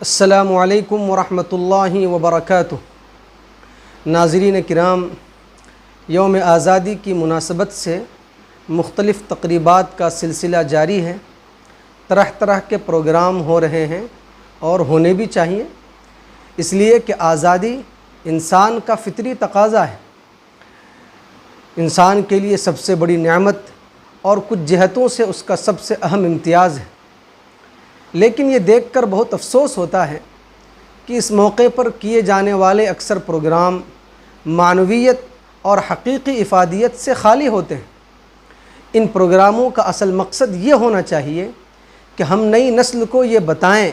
السلام علیکم ورحمۃ اللہ وبرکاتہ۔ ناظرین کرام، یوم آزادی کی مناسبت سے مختلف تقریبات کا سلسلہ جاری ہے۔ طرح طرح کے پروگرام ہو رہے ہیں اور ہونے بھی چاہیے، اس لیے کہ آزادی انسان کا فطری تقاضا ہے، انسان کے لیے سب سے بڑی نعمت اور کچھ جہتوں سے اس کا سب سے اہم امتیاز ہے۔ لیکن یہ دیکھ کر بہت افسوس ہوتا ہے کہ اس موقع پر کیے جانے والے اکثر پروگرام معنویت اور حقیقی افادیت سے خالی ہوتے ہیں۔ ان پروگراموں کا اصل مقصد یہ ہونا چاہیے کہ ہم نئی نسل کو یہ بتائیں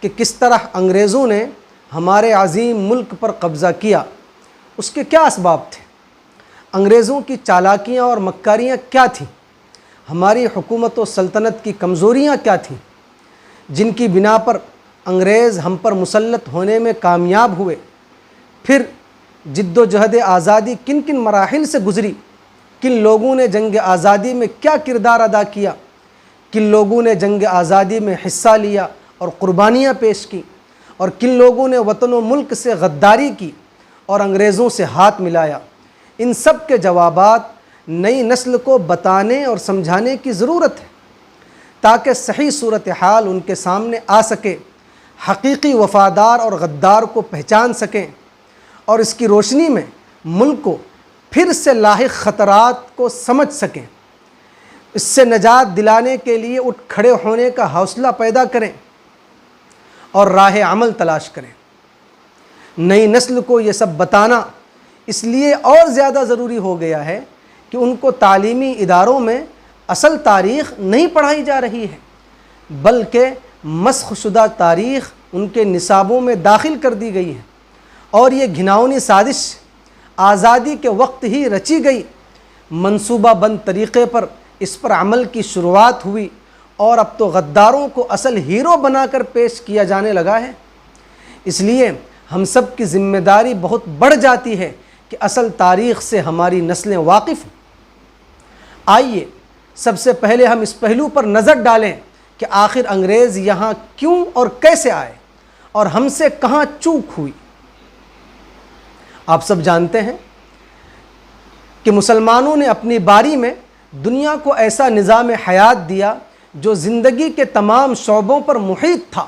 کہ کس طرح انگریزوں نے ہمارے عظیم ملک پر قبضہ کیا، اس کے کیا اسباب تھے، انگریزوں کی چالاکیاں اور مکاریاں کیا تھیں، ہماری حکومت و سلطنت کی کمزوریاں کیا تھیں، جن کی بنا پر انگریز ہم پر مسلط ہونے میں کامیاب ہوئے۔ پھر جد و جہد آزادی کن کن مراحل سے گزری، کن لوگوں نے جنگ آزادی میں کیا کردار ادا کیا، کن لوگوں نے جنگ آزادی میں حصہ لیا اور قربانیاں پیش کی، اور کن لوگوں نے وطن و ملک سے غداری کی اور انگریزوں سے ہاتھ ملایا۔ ان سب کے جوابات نئی نسل کو بتانے اور سمجھانے کی ضرورت ہے تاکہ صحیح صورتحال ان کے سامنے آ سکے، حقیقی وفادار اور غدار کو پہچان سکیں اور اس کی روشنی میں ملک کو پھر سے لاحق خطرات کو سمجھ سکیں، اس سے نجات دلانے کے لیے اٹھ کھڑے ہونے کا حوصلہ پیدا کریں اور راہ عمل تلاش کریں۔ نئی نسل کو یہ سب بتانا اس لیے اور زیادہ ضروری ہو گیا ہے کہ ان کو تعلیمی اداروں میں اصل تاریخ نہیں پڑھائی جا رہی ہے، بلکہ مسخ شدہ تاریخ ان کے نصابوں میں داخل کر دی گئی ہے، اور یہ گھناؤنی سازش آزادی کے وقت ہی رچی گئی۔ منصوبہ بند طریقے پر اس پر عمل کی شروعات ہوئی اور اب تو غداروں کو اصل ہیرو بنا کر پیش کیا جانے لگا ہے۔ اس لیے ہم سب کی ذمہ داری بہت بڑھ جاتی ہے کہ اصل تاریخ سے ہماری نسلیں واقف ہوں۔ آئیے سب سے پہلے ہم اس پہلو پر نظر ڈالیں کہ آخر انگریز یہاں کیوں اور کیسے آئے اور ہم سے کہاں چوک ہوئی۔ آپ سب جانتے ہیں کہ مسلمانوں نے اپنی باری میں دنیا کو ایسا نظام حیات دیا جو زندگی کے تمام شعبوں پر محیط تھا،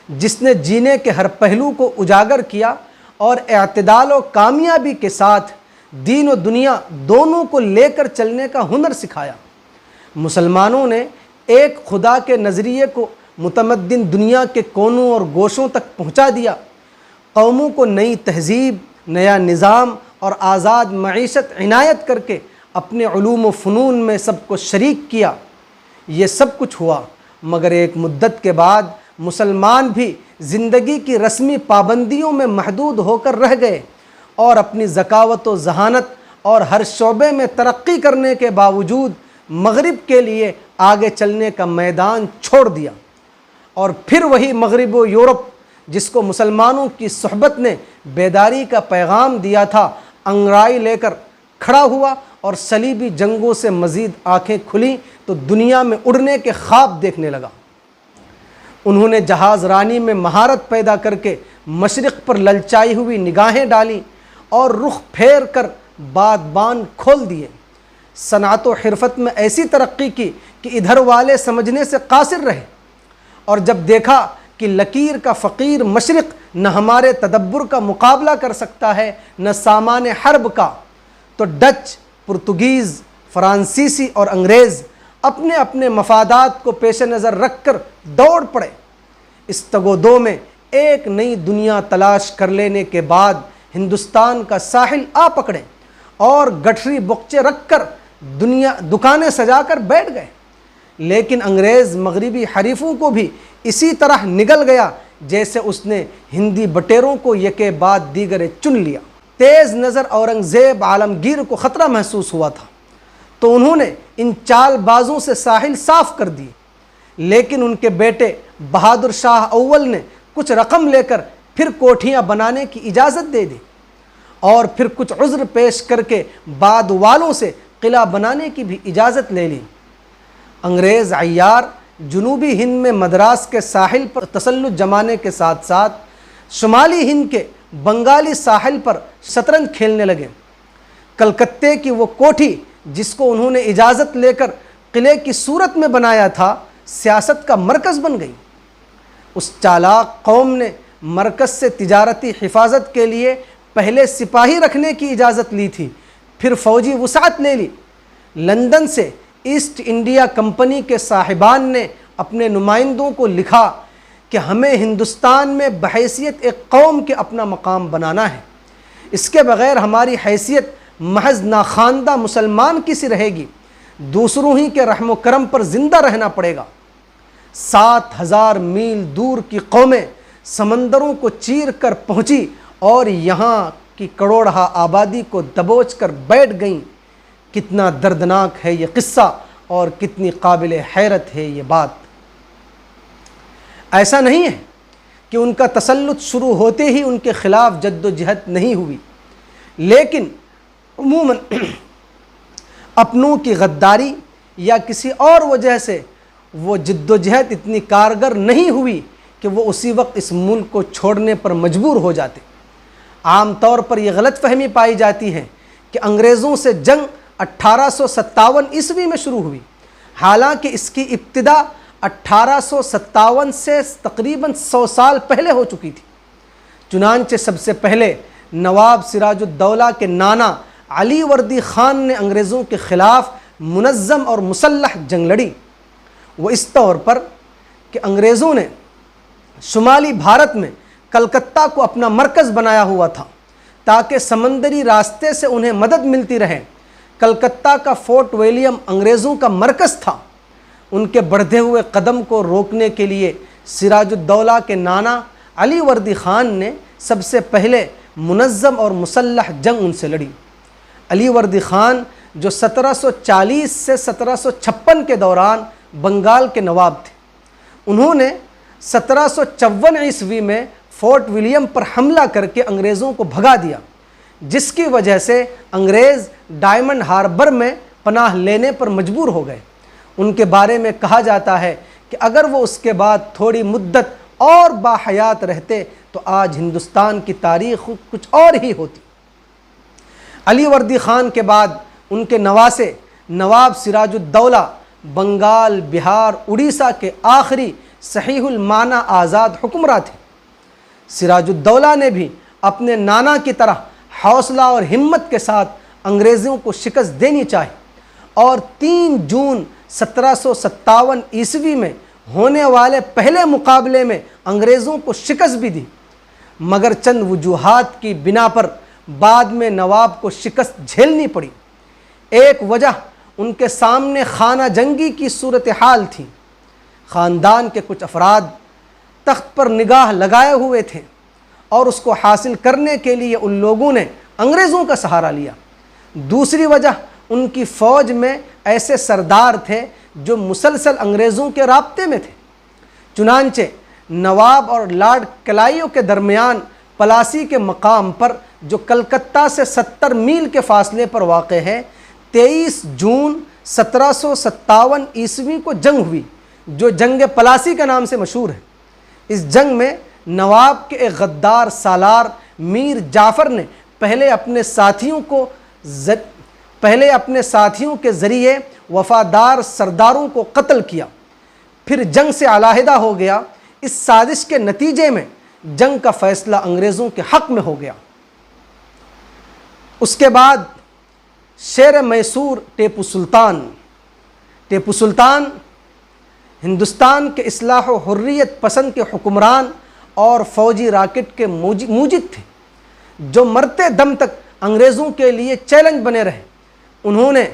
جس نے جینے کے ہر پہلو کو اجاگر کیا اور اعتدال و کامیابی کے ساتھ دین و دنیا دونوں کو لے کر چلنے کا ہنر سکھایا۔ مسلمانوں نے ایک خدا کے نظریے کو متمدن دنیا کے کونوں اور گوشوں تک پہنچا دیا، قوموں کو نئی تہذیب، نیا نظام اور آزاد معیشت عنایت کر کے اپنے علوم و فنون میں سب کو شریک کیا۔ یہ سب کچھ ہوا، مگر ایک مدت کے بعد مسلمان بھی زندگی کی رسمی پابندیوں میں محدود ہو کر رہ گئے اور اپنی ذکاوت و ذہانت اور ہر شعبے میں ترقی کرنے کے باوجود مغرب کے لیے آگے چلنے کا میدان چھوڑ دیا، اور پھر وہی مغرب و یورپ جس کو مسلمانوں کی صحبت نے بیداری کا پیغام دیا تھا، انگڑائی لے کر کھڑا ہوا اور صلیبی جنگوں سے مزید آنکھیں کھلیں تو دنیا میں اڑنے کے خواب دیکھنے لگا۔ انہوں نے جہاز رانی میں مہارت پیدا کر کے مشرق پر للچائی ہوئی نگاہیں ڈالیں اور رخ پھیر کر بادبان کھول دیے۔ صنعت و حرفت میں ایسی ترقی کی کہ ادھر والے سمجھنے سے قاصر رہے، اور جب دیکھا کہ لکیر کا فقیر مشرق نہ ہمارے تدبر کا مقابلہ کر سکتا ہے نہ سامان حرب کا، تو ڈچ، پرتگیز، فرانسیسی اور انگریز اپنے اپنے مفادات کو پیش نظر رکھ کر دوڑ پڑے۔ اس تگ و دو میں ایک نئی دنیا تلاش کر لینے کے بعد ہندوستان کا ساحل آ پکڑے اور گٹھری بکچے رکھ کر دکانیں سجا کر بیٹھ گئے۔ لیکن انگریز مغربی حریفوں کو بھی اسی طرح نگل گیا جیسے اس نے ہندی بٹیروں کو یکے بعد دیگرے چن لیا۔ تیز نظر اورنگزیب عالمگیر کو خطرہ محسوس ہوا تھا تو انہوں نے ان چال بازوں سے ساحل صاف کر دی، لیکن ان کے بیٹے بہادر شاہ اول نے کچھ رقم لے کر پھر کوٹھیاں بنانے کی اجازت دے دی، اور پھر کچھ عذر پیش کر کے بعد والوں سے قلعہ بنانے کی بھی اجازت لے لی۔ انگریز عیار جنوبی ہند میں مدراس کے ساحل پر تسلط جمانے کے ساتھ ساتھ شمالی ہند کے بنگالی ساحل پر شطرنج کھیلنے لگے۔ کلکتے کی وہ کوٹھی جس کو انہوں نے اجازت لے کر قلعے کی صورت میں بنایا تھا، سیاست کا مرکز بن گئی۔ اس چالاک قوم نے مرکز سے تجارتی حفاظت کے لیے پہلے سپاہی رکھنے کی اجازت لی تھی، پھر فوجی وسعت لے لی۔ لندن سے ایسٹ انڈیا کمپنی کے صاحبان نے اپنے نمائندوں کو لکھا کہ ہمیں ہندوستان میں بحیثیت ایک قوم کے اپنا مقام بنانا ہے، اس کے بغیر ہماری حیثیت محض ناخواندہ مسلمان کی سی رہے گی، دوسروں ہی کے رحم و کرم پر زندہ رہنا پڑے گا۔ 7,000 میل دور کی قومیں سمندروں کو چیر کر پہنچی اور یہاں کی کروڑہا آبادی کو دبوچ کر بیٹھ گئیں۔ کتنا دردناک ہے یہ قصہ اور کتنی قابل حیرت ہے یہ بات۔ ایسا نہیں ہے کہ ان کا تسلط شروع ہوتے ہی ان کے خلاف جد و جہد نہیں ہوئی، لیکن عموماً اپنوں کی غداری یا کسی اور وجہ سے وہ جد و جہد اتنی کارگر نہیں ہوئی کہ وہ اسی وقت اس ملک کو چھوڑنے پر مجبور ہو جاتے۔ عام طور پر یہ غلط فہمی پائی جاتی ہے کہ انگریزوں سے جنگ 1857 عیسوی میں شروع ہوئی، حالانکہ اس کی ابتدا 1857 سے تقریباً 100 سال پہلے ہو چکی تھی۔ چنانچہ سب سے پہلے نواب سراج الدولہ کے نانا علی وردی خان نے انگریزوں کے خلاف منظم اور مسلح جنگ لڑی۔ وہ اس طور پر کہ انگریزوں نے شمالی بھارت میں کلکتہ کو اپنا مرکز بنایا ہوا تھا تاکہ سمندری راستے سے انہیں مدد ملتی رہے۔ کلکتہ کا فورٹ ولیم انگریزوں کا مرکز تھا۔ ان کے بڑھتے ہوئے قدم کو روکنے کے لیے سراج الدولہ کے نانا علی وردی خان نے سب سے پہلے منظم اور مسلح جنگ ان سے لڑی۔ علی وردی خان جو 1740 سے 1756 کے دوران بنگال کے نواب تھے، انہوں نے 1754 عیسوی میں فورٹ ولیم پر حملہ کر کے انگریزوں کو بھگا دیا، جس کی وجہ سے انگریز ڈائمنڈ ہاربر میں پناہ لینے پر مجبور ہو گئے۔ ان کے بارے میں کہا جاتا ہے کہ اگر وہ اس کے بعد تھوڑی مدت اور باحیات رہتے تو آج ہندوستان کی تاریخ کچھ اور ہی ہوتی۔ علی وردی خان کے بعد ان کے نواسے نواب سراج الدولہ بنگال، بہار، اڑیسہ کے آخری صحیح المعنی آزاد حکمراں تھے۔ سراج الدولہ نے بھی اپنے نانا کی طرح حوصلہ اور ہمت کے ساتھ انگریزوں کو شکست دینی چاہی اور 3 جون 1757 عیسوی میں ہونے والے پہلے مقابلے میں انگریزوں کو شکست بھی دی، مگر چند وجوہات کی بنا پر بعد میں نواب کو شکست جھیلنی پڑی۔ ایک وجہ ان کے سامنے خانہ جنگی کی صورتحال تھی۔ خاندان کے کچھ افراد تخت پر نگاہ لگائے ہوئے تھے اور اس کو حاصل کرنے کے لیے ان لوگوں نے انگریزوں کا سہارا لیا۔ دوسری وجہ ان کی فوج میں ایسے سردار تھے جو مسلسل انگریزوں کے رابطے میں تھے۔ چنانچہ نواب اور لارڈ کلائیو کے درمیان پلاسی کے مقام پر، جو کلکتہ سے 70 میل کے فاصلے پر واقع ہے، 23 جون 1757 عیسوی کو جنگ ہوئی، جو جنگ پلاسی کے نام سے مشہور ہے۔ اس جنگ میں نواب کے ایک غدار سالار میر جعفر نے پہلے اپنے ساتھیوں کے ذریعے وفادار سرداروں کو قتل کیا، پھر جنگ سے علیحدہ ہو گیا۔ اس سازش کے نتیجے میں جنگ کا فیصلہ انگریزوں کے حق میں ہو گیا۔ اس کے بعد شیر میسور ٹیپو سلطان ہندوستان کے اصلاح و حریت پسند کے حکمران اور فوجی راکٹ کے موجد تھے، جو مرتے دم تک انگریزوں کے لیے چیلنج بنے رہے۔ انہوں نے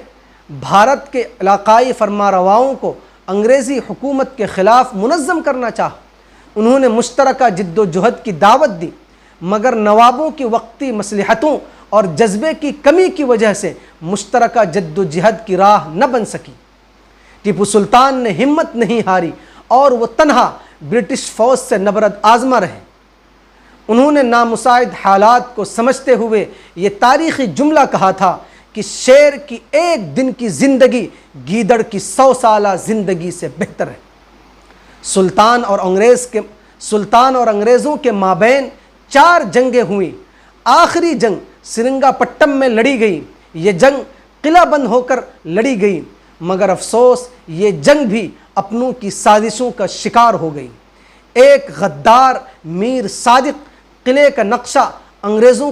بھارت کے علاقائی فرمانرواؤں کو انگریزی حکومت کے خلاف منظم کرنا چاہا۔ انہوں نے مشترکہ جد و جہد کی دعوت دی، مگر نوابوں کی وقتی مصلحتوں اور جذبے کی کمی کی وجہ سے مشترکہ جد و جہد کی راہ نہ بن سکی۔ ٹیپو سلطان نے ہمت نہیں ہاری اور وہ تنہا برٹش فوج سے نبرد آزما رہے۔ انہوں نے نامساعد حالات کو سمجھتے ہوئے یہ تاریخی جملہ کہا تھا کہ شیر کی 1 دن کی زندگی گیدڑ کی 100 سالہ زندگی سے بہتر ہے۔ سلطان اور انگریزوں کے مابین 4 جنگیں ہوئیں۔ آخری جنگ سرنگا پٹم میں لڑی گئی۔ یہ جنگ قلعہ بند ہو کر لڑی گئی، مگر افسوس یہ جنگ بھی اپنوں کی سازشوں کا شکار ہو گئی۔ ایک غدار میر صادق قلعے کا نقشہ انگریزوں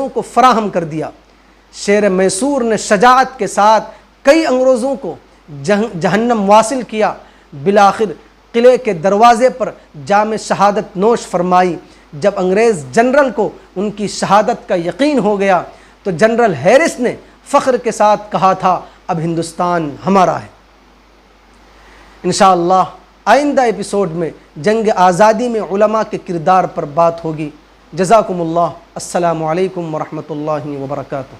کو فراہم کر دیا۔ شیر میسور نے شجاعت کے ساتھ کئی انگریزوں کو جہنم واصل کیا۔ بالآخر قلعے کے دروازے پر جام شہادت نوش فرمائی۔ جب انگریز جنرل کو ان کی شہادت کا یقین ہو گیا تو جنرل ہیرس نے فخر کے ساتھ کہا تھا، اب ہندوستان ہمارا ہے۔ انشاءاللہ آئندہ ایپیسوڈ میں جنگ آزادی میں علماء کے کردار پر بات ہوگی۔ جزاکم اللہ۔ السلام علیکم ورحمۃ اللہ وبرکاتہ۔